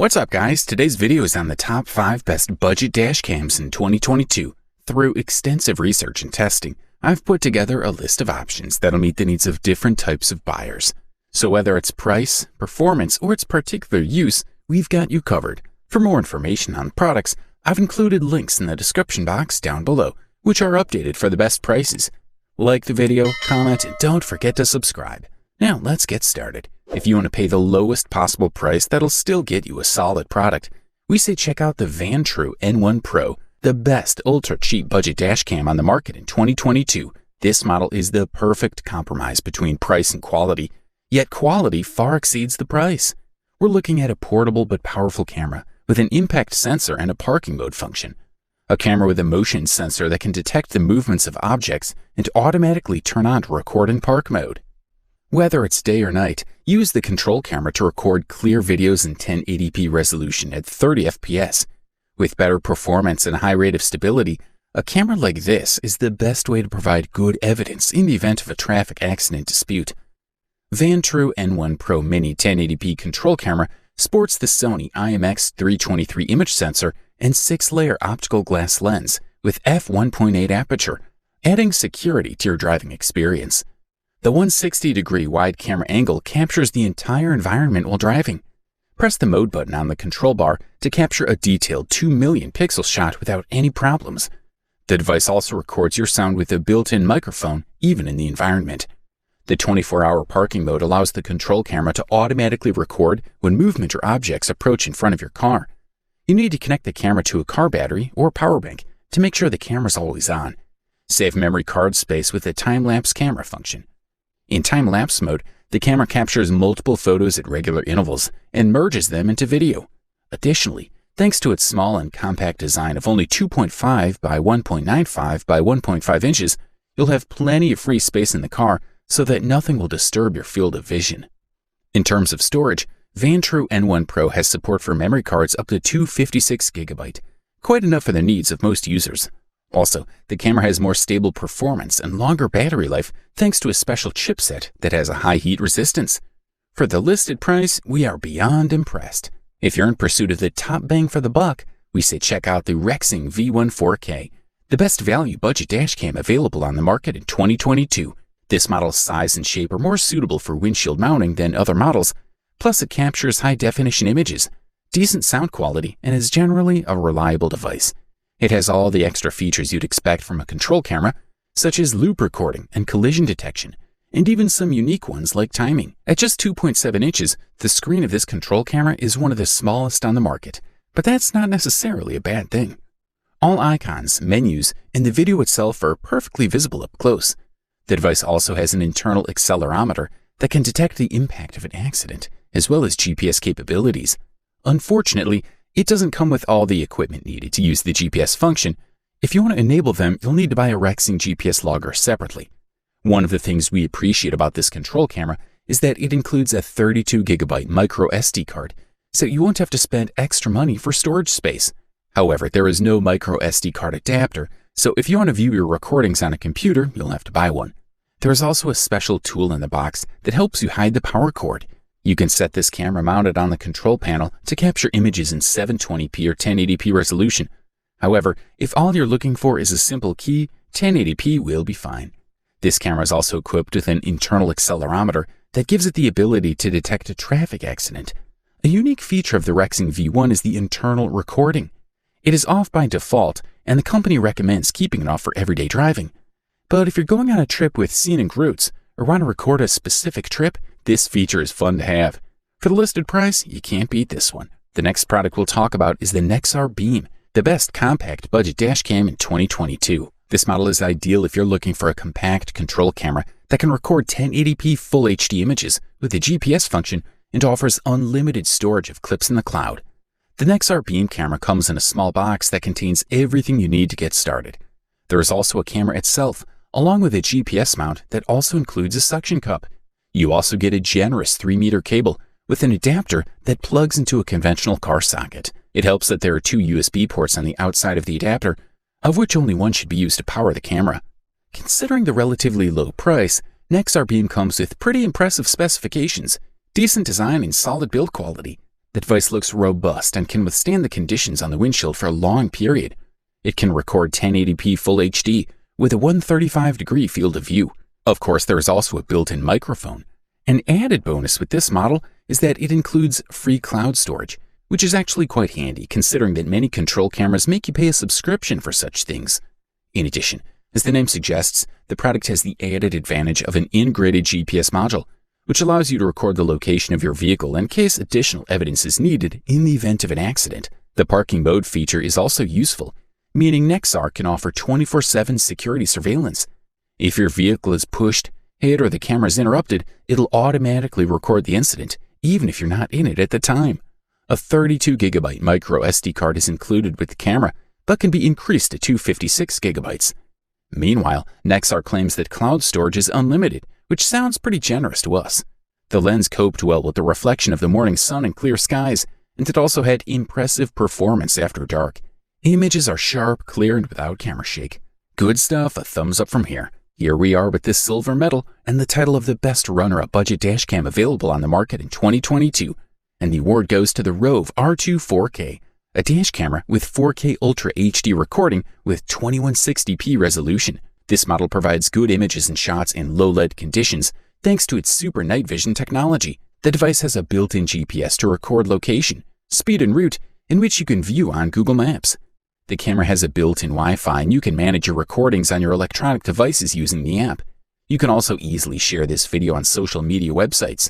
What's up guys, today's video is on the top 5 best budget dash cams in 2022. Through extensive research and testing, I've put together a list of options that'll meet the needs of different types of buyers. So whether it's price, performance, or its particular use, we've got you covered. For more information on products, I've included links in the description box down below, which are updated for the best prices. Like the video, comment, and don't forget to subscribe. Now let's get started. If you want to pay the lowest possible price that'll still get you a solid product, we say check out the Vantrue N1 Pro, the best ultra-cheap budget dash cam on the market in 2022. This model is the perfect compromise between price and quality, yet quality far exceeds the price. We're looking at a portable but powerful camera with an impact sensor and a parking mode function. A camera with a motion sensor that can detect the movements of objects and automatically turn on to record in park mode. Whether it's day or night, use the control camera to record clear videos in 1080p resolution at 30 fps. With better performance and a high rate of stability, a camera like this is the best way to provide good evidence in the event of a traffic accident dispute. Vantrue N1 Pro Mini 1080p control camera sports the Sony IMX323 image sensor and 6-layer optical glass lens with f1.8 aperture, adding security to your driving experience. The 160-degree wide camera angle captures the entire environment while driving. Press the mode button on the control bar to capture a detailed 2 million pixel shot without any problems. The device also records your sound with a built-in microphone, even in the environment. The 24-hour parking mode allows the control camera to automatically record when movement or objects approach in front of your car. You need to connect the camera to a car battery or power bank to make sure the camera's always on. Save memory card space with the time-lapse camera function. In time-lapse mode, the camera captures multiple photos at regular intervals and merges them into video. Additionally, thanks to its small and compact design of only 2.5 by 1.95 by 1.5 inches, you'll have plenty of free space in the car so that nothing will disturb your field of vision. In terms of storage, Vantrue N1 Pro has support for memory cards up to 256GB, quite enough for the needs of most users. Also, the camera has more stable performance and longer battery life thanks to a special chipset that has a high heat resistance. For the listed price, we are beyond impressed. If you're in pursuit of the top bang for the buck, we say check out the Rexing V1 4K, the best value budget dash cam available on the market in 2022. This model's size and shape are more suitable for windshield mounting than other models, plus it captures high-definition images, decent sound quality, and is generally a reliable device. It has all the extra features you'd expect from a control camera, such as loop recording and collision detection, and even some unique ones like timing. At just 2.7 inches, the screen of this control camera is one of the smallest on the market, but that's not necessarily a bad thing. All icons, menus, and the video itself are perfectly visible up close. The device also has an internal accelerometer that can detect the impact of an accident, as well as GPS capabilities. Unfortunately, it doesn't come with all the equipment needed to use the GPS function. If you want to enable them, you'll need to buy a Rexing GPS logger separately. One of the things we appreciate about this control camera is that it includes a 32GB micro SD card, so you won't have to spend extra money for storage space. However, there is no micro SD card adapter, so if you want to view your recordings on a computer, you'll have to buy one. There is also a special tool in the box that helps you hide the power cord. You can set this camera mounted on the control panel to capture images in 720p or 1080p resolution. However, if all you're looking for is a simple key, 1080p will be fine. This camera is also equipped with an internal accelerometer that gives it the ability to detect a traffic accident. A unique feature of the Rexing V1 is the internal recording. It is off by default, and the company recommends keeping it off for everyday driving. But if you're going on a trip with scenic routes or want to record a specific trip, this feature is fun to have. For the listed price, you can't beat this one. The next product we'll talk about is the Nexar Beam, the best compact budget dash cam in 2022. This model is ideal if you're looking for a compact control camera that can record 1080p full HD images with a GPS function and offers unlimited storage of clips in the cloud. The Nexar Beam camera comes in a small box that contains everything you need to get started. There is also a camera itself, along with a GPS mount that also includes a suction cup. You also get a generous 3-meter cable with an adapter that plugs into a conventional car socket. It helps that there are 2 USB ports on the outside of the adapter, of which only one should be used to power the camera. Considering the relatively low price, Nexar Beam comes with pretty impressive specifications, decent design, and solid build quality. The device looks robust and can withstand the conditions on the windshield for a long period. It can record 1080p Full HD with a 135-degree field of view. Of course, there is also a built-in microphone. An added bonus with this model is that it includes free cloud storage, which is actually quite handy considering that many control cameras make you pay a subscription for such things. In addition, as the name suggests, the product has the added advantage of an integrated GPS module, which allows you to record the location of your vehicle in case additional evidence is needed in the event of an accident. The parking mode feature is also useful, meaning Nexar can offer 24/7 security surveillance. If your vehicle is pushed, hit, or the camera is interrupted, it'll automatically record the incident, even if you're not in it at the time. A 32GB micro SD card is included with the camera, but can be increased to 256 gigabytes. Meanwhile, Nexar claims that cloud storage is unlimited, which sounds pretty generous to us. The lens coped well with the reflection of the morning sun and clear skies, and it also had impressive performance after dark. Images are sharp, clear, and without camera shake. Good stuff, a thumbs up from here. Here we are with this silver medal and the title of the best runner-up budget dash cam available on the market in 2022. And the award goes to the Rove R2-4K, a dash camera with 4K Ultra HD recording with 2160p resolution. This model provides good images and shots in low-light conditions thanks to its super night vision technology. The device has a built-in GPS to record location, speed, and route, in which you can view on Google Maps. The camera has a built-in Wi-Fi, and you can manage your recordings on your electronic devices using the app. You can also easily share this video on social media websites.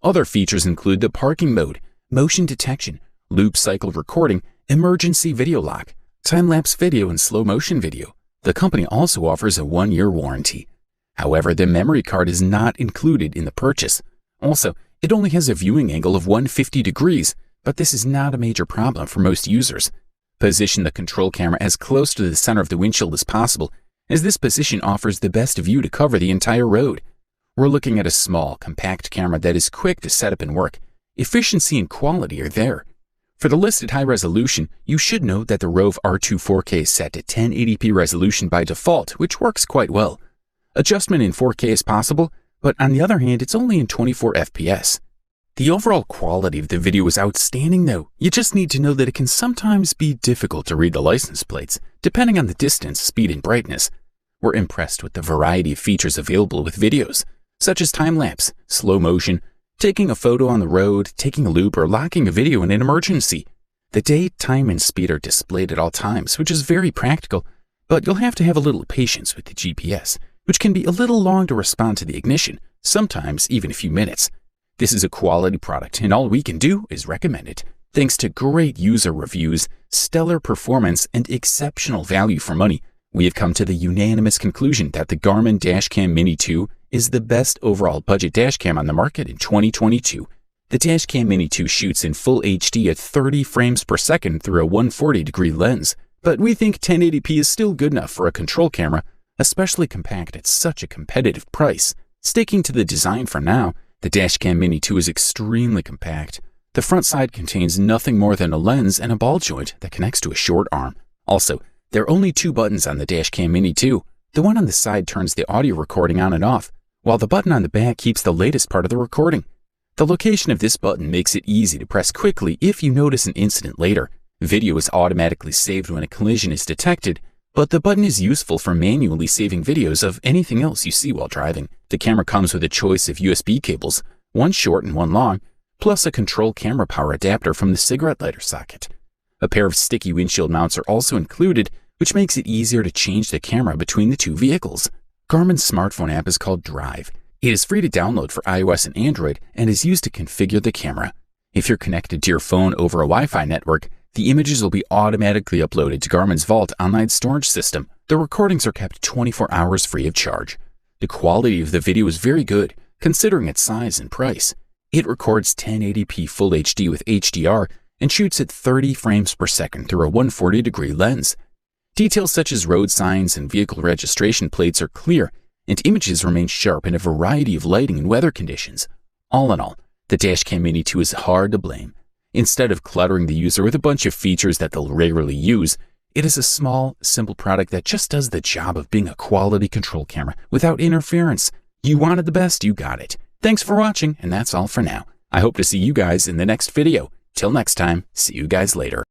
Other features include the parking mode, motion detection, loop cycle recording, emergency video lock, time-lapse video, and slow-motion video. The company also offers a 1-year warranty. However, the memory card is not included in the purchase. Also, it only has a viewing angle of 150 degrees, but this is not a major problem for most users. Position the control camera as close to the center of the windshield as possible, as this position offers the best view to cover the entire road. We're looking at a small, compact camera that is quick to set up and work. Efficiency and quality are there. For the listed high resolution, you should note that the Rove R2-4K is set to 1080p resolution by default, which works quite well. Adjustment in 4K is possible, but on the other hand, it's only in 24 FPS. The overall quality of the video is outstanding though. You just need to know that it can sometimes be difficult to read the license plates, depending on the distance, speed, and brightness. We're impressed with the variety of features available with videos, such as time-lapse, slow motion, taking a photo on the road, taking a loop, or locking a video in an emergency. The date, time, and speed are displayed at all times, which is very practical, but you'll have to have a little patience with the GPS, which can be a little long to respond to the ignition, sometimes even a few minutes. This is a quality product, and all we can do is recommend it. Thanks to great user reviews, stellar performance, and exceptional value for money, we have come to the unanimous conclusion that the Garmin Dash Cam Mini 2 is the best overall budget dash cam on the market in 2022. The Dash Cam Mini 2 shoots in Full HD at 30 frames per second through a 140-degree lens, but we think 1080p is still good enough for a control camera, especially compact at such a competitive price. Sticking to the design for now, the Dash Cam Mini 2 is extremely compact. The front side contains nothing more than a lens and a ball joint that connects to a short arm. Also, there are only 2 buttons on the Dash Cam Mini 2. The one on the side turns the audio recording on and off, while the button on the back keeps the latest part of the recording. The location of this button makes it easy to press quickly if you notice an incident later. Video is automatically saved when a collision is detected, but the button is useful for manually saving videos of anything else you see while driving. The camera comes with a choice of USB cables, one short and one long, plus a control camera power adapter from the cigarette lighter socket. A pair of sticky windshield mounts are also included, which makes it easier to change the camera between the 2 vehicles. Garmin's smartphone app is called Drive. It is free to download for iOS and Android and is used to configure the camera. If you're connected to your phone over a Wi-Fi network, the images will be automatically uploaded to Garmin's Vault online storage system. The recordings are kept 24 hours free of charge. The quality of the video is very good, considering its size and price. It records 1080p Full HD with HDR and shoots at 30 frames per second through a 140-degree lens. Details such as road signs and vehicle registration plates are clear, and images remain sharp in a variety of lighting and weather conditions. All in all, the Dash Cam Mini 2 is hard to blame. Instead of cluttering the user with a bunch of features that they'll regularly use, it is a small, simple product that just does the job of being a quality control camera without interference. You wanted the best, you got it. Thanks for watching, and that's all for now. I hope to see you guys in the next video. Till next time, see you guys later.